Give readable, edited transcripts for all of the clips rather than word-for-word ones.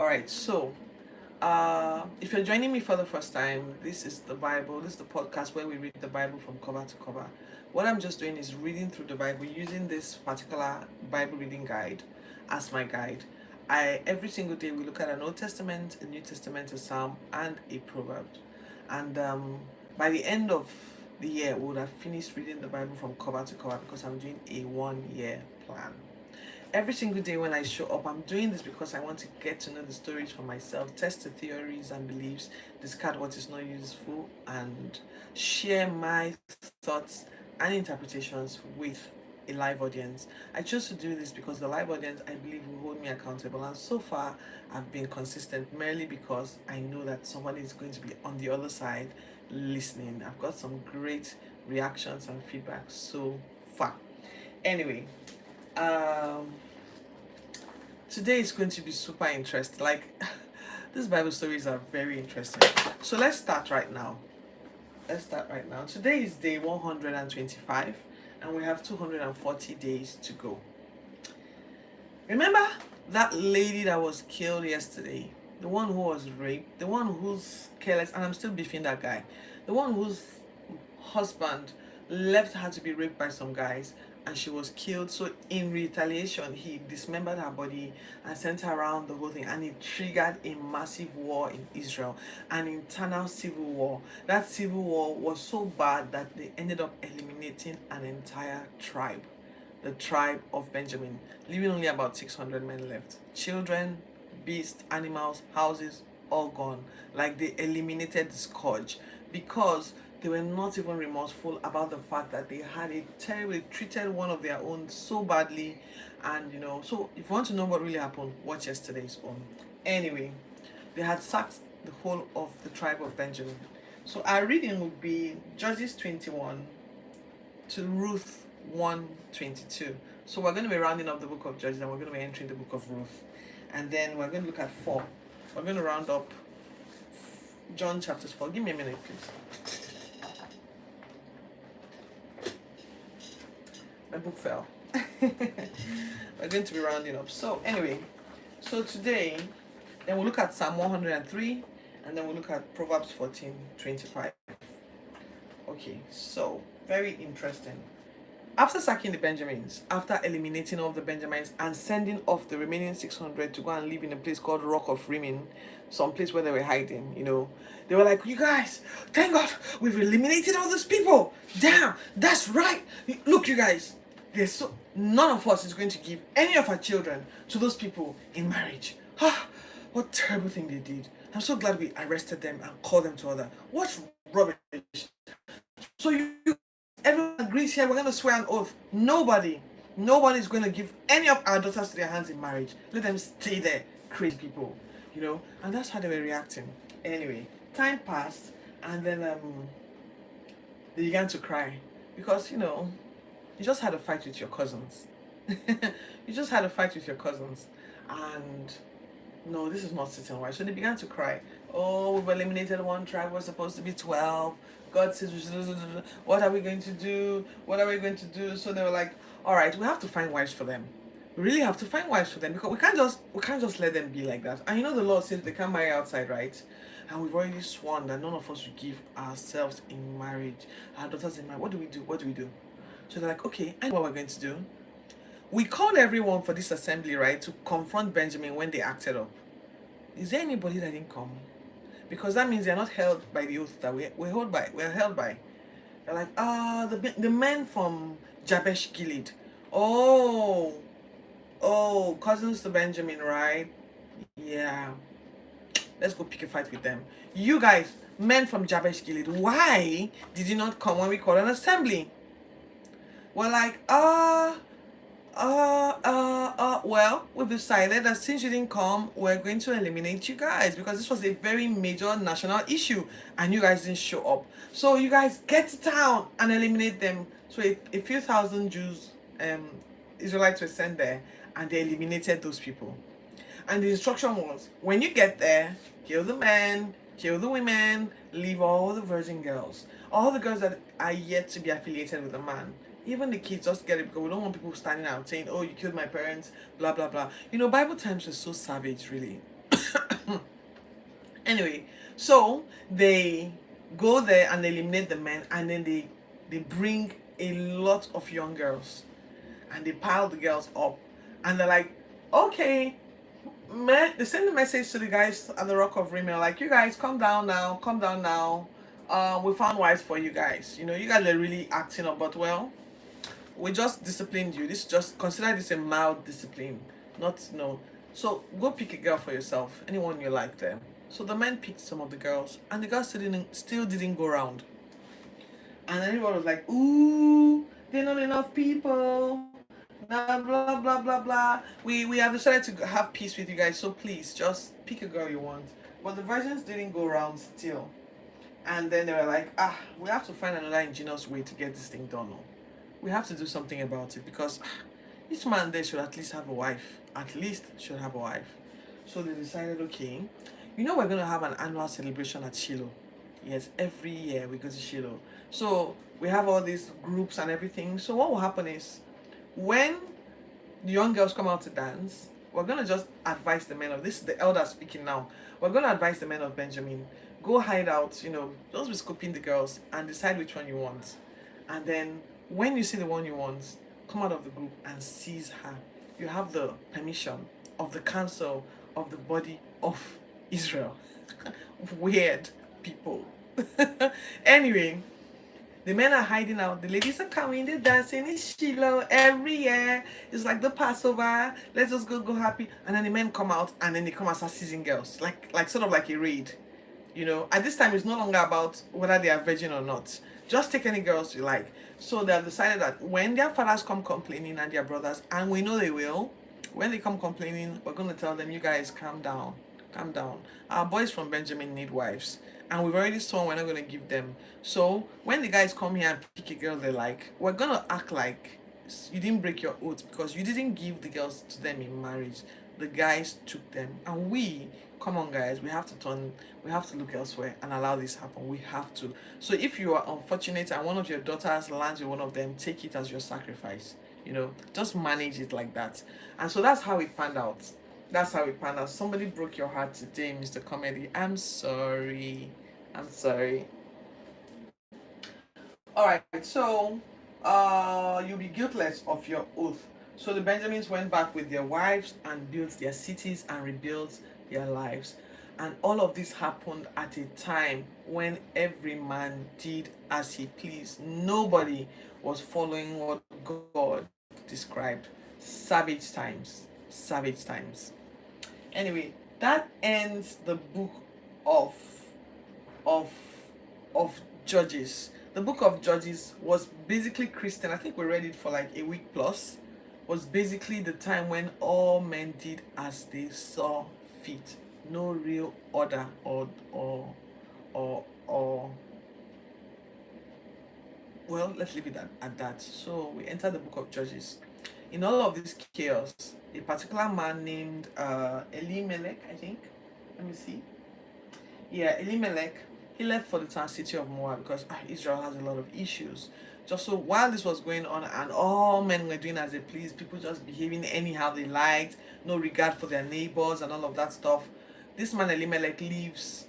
All right, so if you're joining me for the first time, this is the Bible. This is the podcast where we read the Bible from cover to cover. What I'm just doing is reading through the Bible using this particular Bible reading guide as my guide. I every single day we look at an Old Testament, a New Testament, a Psalm, and a proverb. And by the end of the year, we would have finished reading the Bible from cover to cover because I'm doing a 1 year plan. Every single day when I show up, I'm doing this because I want to get to know the stories for myself, test the theories and beliefs, discard what is not useful, and share my thoughts and interpretations with a live audience. I chose to do this because the live audience, I believe, will hold me accountable. And so far, I've been consistent merely because I know that somebody is going to be on the other side listening. I've got some great reactions and feedback so far. Anyway, um today is going to be super interesting. Like these Bible stories are very interesting. So let's start right now. Today is day 125 and we have 240 days to go. Remember that lady that was killed yesterday, the one who was raped, the one who's careless, and I'm still beefing that guy, the one whose husband left her to be raped by some guys and she was killed. So in retaliation, he dismembered her body and sent her around the whole thing, and it triggered a massive war in Israel, an internal civil war. That civil war was so bad that they ended up eliminating an entire tribe, the tribe of Benjamin, leaving only about 600 men left. Children, beasts, animals, houses, all gone. Like they eliminated the scourge because they were not even remorseful about the fact that they had a terribly treated one of their own so badly. And so if you want to know what really happened, watch yesterday's own. Anyway, they had sacked the whole of the tribe of Benjamin. So our reading would be Judges 21 to Ruth 1:22. So we're going to be rounding up the book of Judges and we're going to be entering the book of Ruth. And then we're going to look at 4. We're going to round up John chapters 4. Give me a minute, please. My book fell. We're going to be rounding up. So anyway, so today, then we'll look at Psalm 103, and then we'll look at Proverbs 14:25. Okay, so very interesting. After sacking the Benjamins, after eliminating all of the Benjamins and sending off the remaining 600 to go and live in a place called Rock of Rimmon, some place where they were hiding, they were like, you guys, thank God, we've eliminated all those people. Damn, that's right. Look, you guys, none of us is going to give any of our children to those people in marriage. Ah, what terrible thing they did. I'm so glad we arrested them and called them to order. What rubbish. So everyone agrees here, we're going to swear an oath. Nobody's going to give any of our daughters to their hands in marriage. Let them stay there, crazy people, and that's how they were reacting. Anyway, time passed, and then they began to cry because you just had a fight with your cousins. You just had a fight with your cousins, and no, this is not sitting right. So they began to cry. Oh, we've eliminated one tribe. We're supposed to be 12. God says, what are we going to do? What are we going to do? So they were like, all right, we have to find wives for them. We really have to find wives for them because we can't just let them be like that. And the law says they can't marry outside, right? And we've already sworn that none of us will give ourselves in marriage, our daughters in marriage. What do we do? What do we do? So they're like, okay, I know what we're going to do. We called everyone for this assembly, right, to confront Benjamin when they acted up. Is there anybody that didn't come? Because that means they're not held by the oath that we're held by. They're like, the men from Jabesh Gilead. Oh, cousins to Benjamin, right? Yeah. Let's go pick a fight with them. You guys, men from Jabesh Gilead, why did you not come when we called an assembly? We're like, well, we've decided that since you didn't come, we're going to eliminate you guys because this was a very major national issue and you guys didn't show up. So you guys get to town and eliminate them. So a few thousand Jews, Israelites were sent there and they eliminated those people. And the instruction was, when you get there, kill the men, kill the women, leave all the virgin girls. All the girls that are yet to be affiliated with a man. Even the kids, just get it because we don't want people standing out saying, oh, you killed my parents, blah, blah, blah. Bible times were so savage, really. Anyway, so they go there and they eliminate the men, and then they bring a lot of young girls, and they pile the girls up, and they're like, okay, man, they send a message to the guys at the Rock of Rimmel, like, you guys calm down now, calm down now. We found wives for you guys. You guys are really acting up, but well, we just disciplined you. This just consider this a mild discipline, not no. So go pick a girl for yourself, anyone you like there. So the men picked some of the girls, and the girls still didn't go round. And everyone was like, ooh, they're not enough people. Blah blah blah blah blah. We have decided to have peace with you guys, so please just pick a girl you want. But the virgins didn't go round still. And then they were like, we have to find another ingenious way to get this thing done. Oh. We have to do something about it, because each man there should at least have a wife. At least should have a wife. So they decided, okay, we're going to have an annual celebration at Shiloh. Yes, every year we go to Shiloh. So we have all these groups and everything. So what will happen is, when the young girls come out to dance, we're going to just advise the men of this, the elder speaking now. We're going to advise the men of Benjamin, go hide out, just be scoping the girls and decide which one you want. And then when you see the one you want, come out of the group and seize her. You have the permission of the council of the body of Israel. Weird people. Anyway, the men are hiding out. The ladies are coming. They're dancing in Shiloh every year. It's like the Passover. Let's just go happy. And then the men come out, and then they come and start seizing girls, like sort of like a raid. At this time, it's no longer about whether they are virgin or not. Just take any girls you like. So they have decided that when their fathers come complaining, and their brothers, and we know they will, when they come complaining, we're going to tell them, you guys, calm down. Calm down. Our boys from Benjamin need wives, and we've already sworn we're not going to give them. So when the guys come here and pick a girl they like, we're going to act like you didn't break your oath, because you didn't give the girls to them in marriage. The guys took them, and come on guys, we have to look elsewhere and allow this happen. We have to. So if you are unfortunate and one of your daughters lands with one of them, take it as your sacrifice. Just manage it like that. And so that's how it panned out. Somebody broke your heart today, Mr. Comedy. I'm sorry. All right, so you'll be guiltless of your oath. So the Benjamins went back with their wives and built their cities and rebuilt their lives. And all of this happened at a time when every man did as he pleased. Nobody was following what God described. Savage times. Anyway, that ends the book of Judges. The book of Judges was basically Christian. I think we read it for like a week plus. Was basically the time when all men did as they saw fit. No real order or well, let's leave it at that. So we enter the book of Judges. In all of this chaos, a particular man named Elimelech, I think. Let me see. Yeah, Elimelech. He left for the town city of Moab, because Israel has a lot of issues. Just so while this was going on and all men were doing as they pleased, people just behaving anyhow they liked, no regard for their neighbors and all of that stuff, this man Elimelech leaves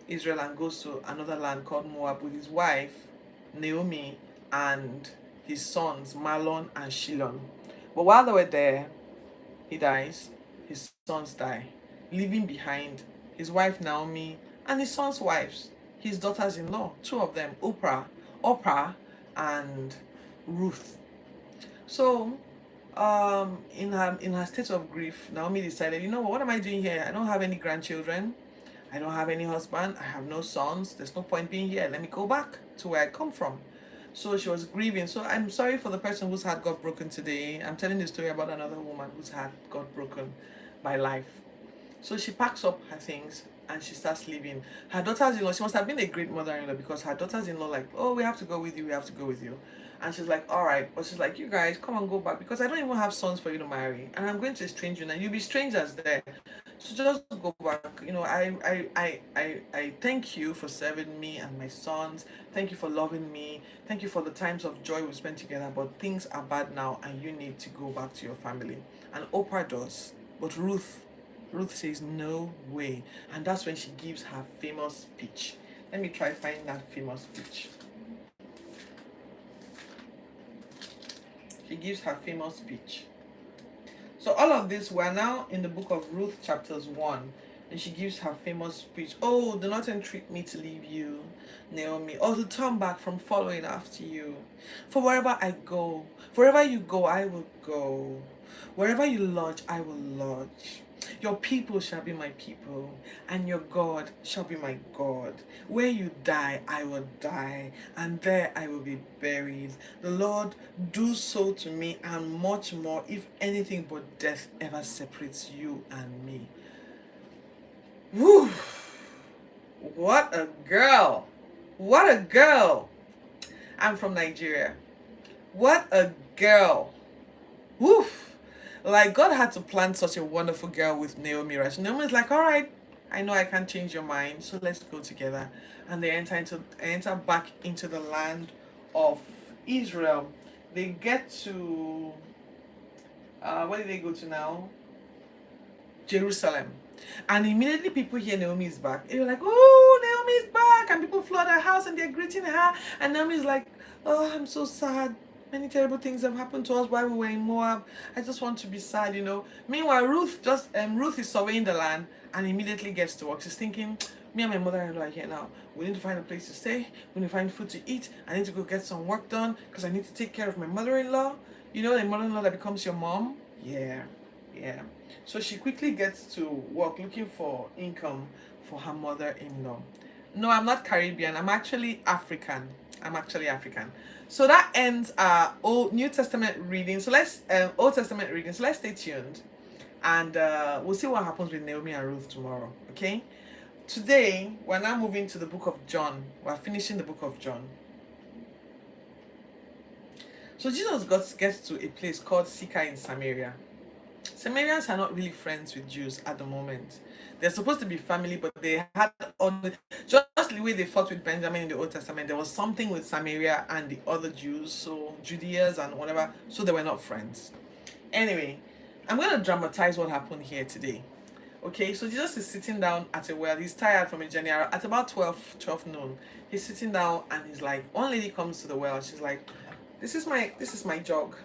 Israel and goes to another land called Moab with his wife Naomi and his sons Mahlon and Shilon. But while they were there, he dies, his sons die, leaving behind his wife Naomi and his sons' wives, his daughters-in-law, two of them, Oprah and Ruth. So in her state of grief, Naomi decided, what am I doing here? I don't have any grandchildren. I don't have any husband. I have no sons. There's no point being here. Let me go back to where I come from. So she was grieving. So I'm sorry for the person whose heart got broken today. I'm telling the story about another woman whose heart got broken by life. So she packs up her things and she starts leaving. Her daughters-in-law, she must have been a great mother-in-law, because her daughters-in-law like, oh, we have to go with you. And she's like, all right. But she's like, you guys, come and go back, because I don't even have sons for you to marry. And I'm going to a strange you, and you'll be strangers there. So just go back. I thank you for serving me and my sons. Thank you for loving me. Thank you for the times of joy we spent together. But things are bad now, and you need to go back to your family. And Oprah does. But Ruth Ruth says, no way. And that's when she gives her famous speech. Let me try find that famous speech. She gives her famous speech. So all of this, we're now in the book of Ruth, chapters 1. And she gives her famous speech. Oh, do not entreat me to leave you, Naomi, or to turn back from following after you. For wherever I go, wherever you go, I will go. Wherever you lodge, I will lodge. Your people shall be my people, and your God shall be my God. Where you die, I will die, and there I will be buried. The Lord do so to me, and much more, if anything but death ever separates you and me. Whew. What a girl. What a girl. I'm from Nigeria. What a girl. Woof. Like, God had to plant such a wonderful girl with Naomi, right? So Naomi's like, all right, I know I can't change your mind, so let's go together. And they enter back into the land of Israel. They get to where did they go to now? Jerusalem. And immediately people hear Naomi is back. They're like, oh, Naomi is back. And people flood her house and they're greeting her. And Naomi's like, oh, I'm so sad. Many terrible things have happened to us while we were in Moab. I just want to be sad, you know. Meanwhile, Ruth is surveying the land and immediately gets to work. She's thinking, me and my mother-in-law are here now. We need to find a place to stay. We need to find food to eat. I need to go get some work done because I need to take care of my mother-in-law. You know, the mother-in-law that becomes your mom? Yeah. So she quickly gets to work looking for income for her mother-in-law. No, I'm not Caribbean. I'm actually African. So that ends our New Testament reading. So let's Old Testament reading. So let's stay tuned, and we'll see what happens with Naomi and Ruth tomorrow. Okay. Today we're now moving to the book of John. We're finishing the book of John. So Jesus gets to a place called Sychar in Samaria. Samaritans are not really friends with Jews at the moment. They're supposed to be family, but they had just the way they fought with Benjamin in the Old Testament. There was something with Samaria and the other Jews, so Judeans and whatever, so they were not friends. Anyway, I'm going to dramatize what happened here today. Okay, so Jesus is sitting down at a well. He's tired from a journey at about 12 noon. He's sitting down and he's like, one lady comes to the well. She's like, this is my jug.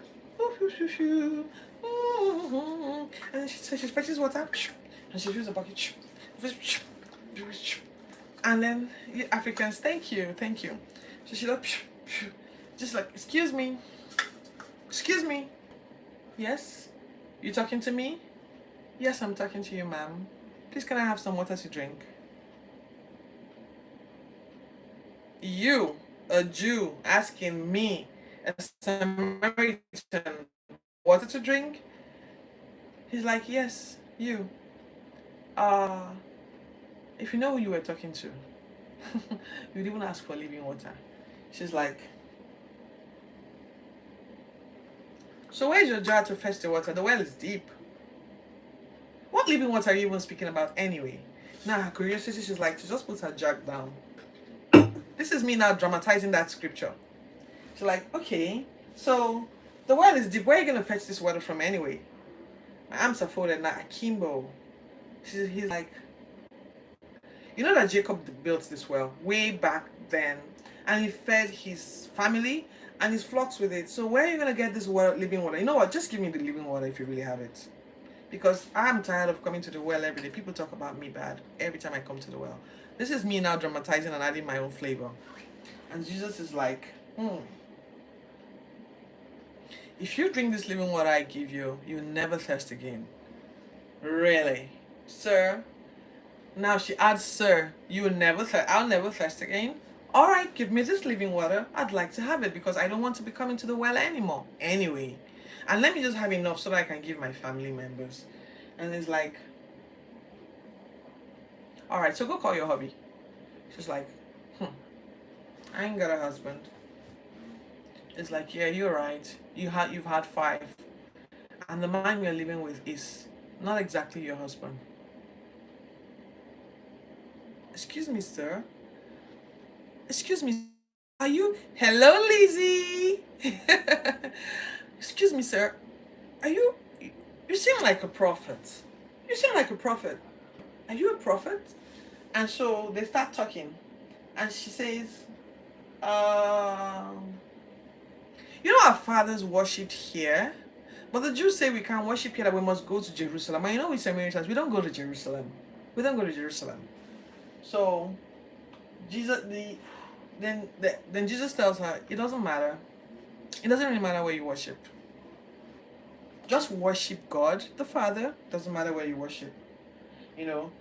And she fetches water and she fills a bucket. And then Africans, thank you. So she just like, excuse me. Yes? You talking to me? Yes, I'm talking to you, ma'am. Please, can I have some water to drink? You, a Jew, asking me, a Samaritan, water to drink? He's like, yes, you. If you know who you were talking to, you'd even ask for living water. She's like, so where's your jar to fetch the water? The well is deep. What living water are you even speaking about anyway? Now her curiosity, she's like, she just puts her jug down. This is me now dramatizing that scripture. She's like, okay, so the well is deep. Where are you gonna fetch this water from anyway? My arms are folded now, akimbo. He's like, you know that Jacob built this well way back then, and he fed his family and his flocks with it. So where are you gonna get this living water? You know what? Just give me the living water if you really have it, because I'm tired of coming to the well every day. People talk about me bad every time I come to the well. This is me now dramatizing and adding my own flavor. And Jesus is like, if you drink this living water I give you, you'll never thirst again. Really? Sir? Now she adds, sir, I'll never thirst again. All right, give me this living water. I'd like to have it because I don't want to be coming to the well anymore. Anyway, and let me just have enough so that I can give my family members. And it's like, all right, so go call your hubby. She's like, I ain't got a husband. It's like, yeah, you're right. You've had 5. And the man we're living with is not exactly your husband. Excuse me, sir. Excuse me. Are you? Hello, Lizzie. Excuse me, sir. Are you? You seem like a prophet. You sound like a prophet. Are you a prophet? And so they start talking. And she says, um, you know, our fathers worshipped here, but the Jews say we can't worship here, that we must go to Jerusalem. And you know, we Samaritans, we don't go to Jerusalem. We don't go to Jerusalem. So Jesus, then Jesus tells her, it doesn't matter. It doesn't really matter where you worship. Just worship God, the Father. Doesn't matter where you worship. You know,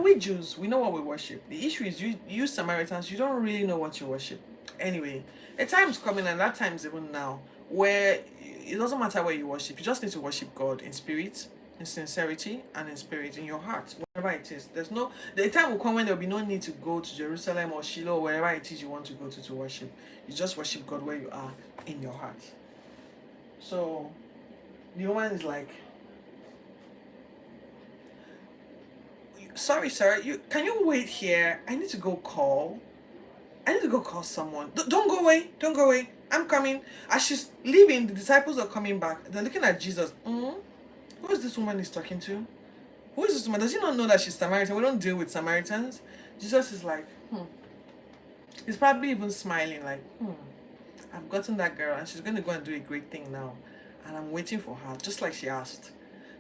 we Jews, we know what we worship. The issue is you Samaritans, you don't really know what you worship. Anyway, a time's coming, and that time's even now, where it doesn't matter where you worship. You just need to worship God in spirit, in sincerity, and in spirit, in your heart, wherever it is. The time will come when there'll be no need to go to Jerusalem or Shiloh, wherever it is you want to go to worship. You just worship God where you are, in your heart. So the woman is like, sorry sir, can you wait here? I need to go call someone. Don't go away, I'm coming. As she's leaving, the disciples are coming back. They're looking at Jesus. Who is this woman he's talking to? Who is this woman? Does he not know that she's Samaritan? We don't deal with Samaritans. Jesus is like, he's probably even smiling like, I've gotten that girl, and she's going to go and do a great thing now, and I'm waiting for her, just like she asked.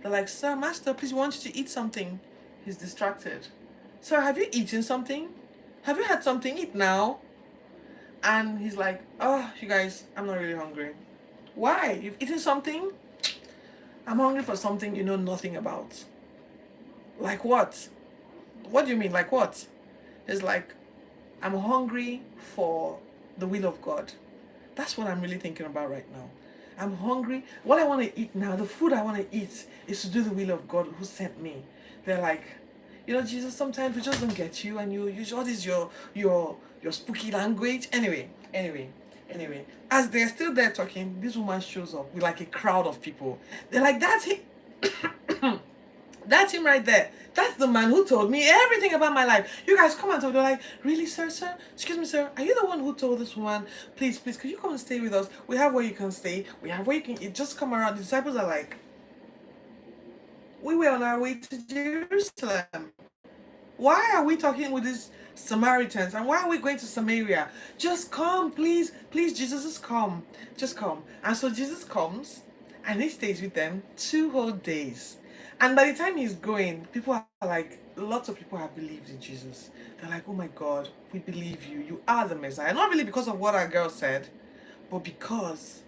They're like, sir, master, please, we want you to eat something. He's distracted. Sir, have you eaten something? Have you had something? Eat now. And he's like, oh, you guys, I'm not really hungry. Why? You've eaten something? I'm hungry for something you know nothing about. Like what? What do you mean? Like what? It's like, I'm hungry for the will of God. That's what I'm really thinking about right now. I'm hungry. What I want to eat now, the food I want to eat, is to do the will of God who sent me. They're like, Jesus, sometimes we just don't get you, and you use all this your spooky language. Anyway. As they're still there talking, this woman shows up with like a crowd of people. They're like, that's him. That's him right there. That's the man who told me everything about my life. You guys come and talk. They're like, really, sir? Excuse me, sir. Are you the one who told this woman, please, could you come and stay with us? We have where you can stay. We have where you can eat. Just come around. The disciples are like, we were on our way to Jerusalem. Why are we talking with these Samaritans? And why are we going to Samaria? Just come, please. Please, Jesus, just come. Just come. And so Jesus comes, and he stays with them 2 whole days. And by the time he's going, people are like, lots of people have believed in Jesus. They're like, oh my God, we believe you. You are the Messiah. Not really because of what our girl said, but because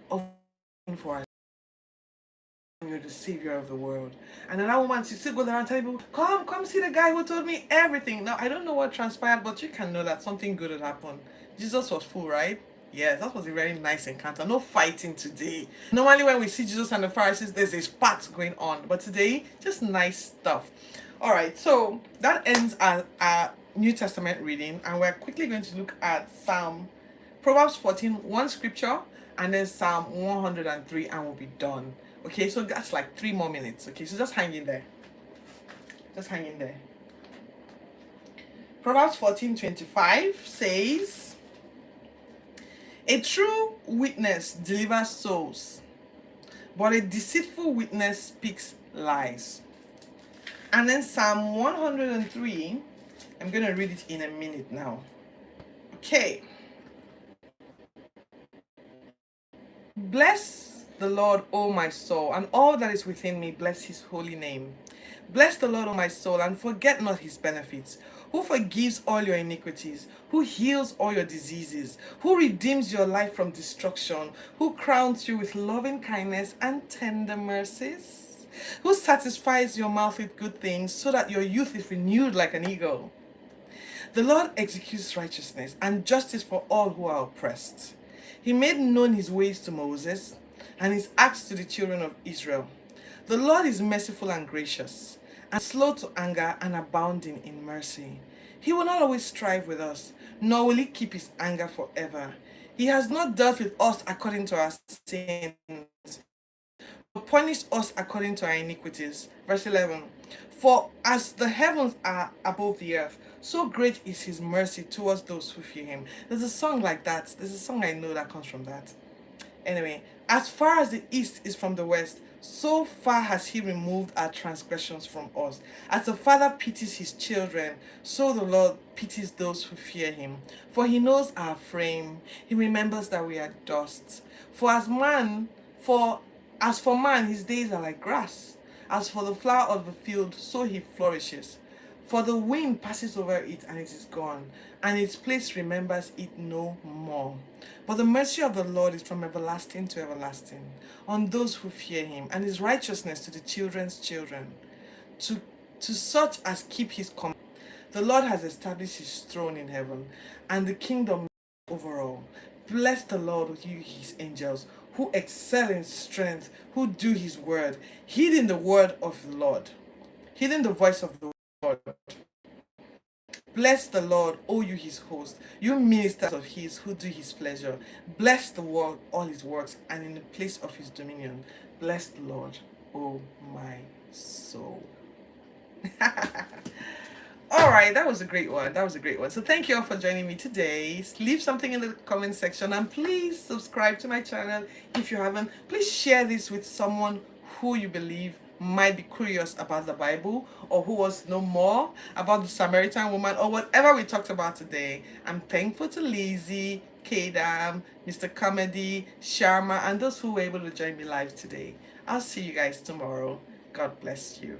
of for us. You're the savior of the world. And then that woman, she still goes around telling people, come see the guy who told me everything. Now, I don't know what transpired, but you can know that something good had happened. Jesus was full, right? Yes, that was a very nice encounter. No fighting today. Normally when we see Jesus and the Pharisees, there's a spat going on. But today, just nice stuff. All right, so that ends our New Testament reading. And we're quickly going to look at Proverbs 14, one scripture, and then Psalm 103, and we'll be done. Okay, so that's like 3 more minutes. Okay, so just hang in there. Proverbs 14:25 says, a true witness delivers souls, but a deceitful witness speaks lies. And then Psalm 103, I'm going to read it in a minute now. Okay. Bless the Lord, O my soul, and all that is within me, bless his holy name. Bless the Lord, O my soul, and forget not his benefits, who forgives all your iniquities, who heals all your diseases, who redeems your life from destruction, who crowns you with loving kindness and tender mercies, who satisfies your mouth with good things, so that your youth is renewed like an eagle. The Lord executes righteousness and justice for all who are oppressed. He made known his ways to Moses, and his acts to the children of Israel. The Lord is merciful and gracious, and slow to anger and abounding in mercy. He will not always strive with us, nor will he keep his anger forever. He has not dealt with us according to our sins, but punished us according to our iniquities. Verse 11. For as the heavens are above the earth, so great is his mercy towards those who fear him. There's a song like that. There's a song I know that comes from that. Anyway, as far as the east is from the west, so far has he removed our transgressions from us. As the Father pities his children, so the Lord pities those who fear him. For he knows our frame, he remembers that we are dust. For as for man, his days are like grass. As for the flower of the field, so he flourishes. For the wind passes over it and it is gone, and its place remembers it no more. But the mercy of the Lord is from everlasting to everlasting on those who fear him, and his righteousness to the children's children, to, to such as keep his commandments. The Lord has established his throne in heaven, and the kingdom over all. Bless the Lord, you his angels, who excel in strength, who do his word, heeding the word of the Lord, heeding the voice of the Lord. Bless the Lord, O you his host, you ministers of his who do his pleasure. Bless the Lord, all his works, and in the place of his dominion. Bless the Lord, O my soul. All right, that was a great one. That was a great one. So thank you all for joining me today. Leave something in the comment section and please subscribe to my channel if you haven't. Please share this with someone who you believe might be curious about the Bible or who wants to know more about the Samaritan woman or whatever we talked about today. I'm thankful to Lizzie, Kadam, Mr. Comedy, Sharma, and those who were able to join me live today. I'll see you guys tomorrow. God bless you.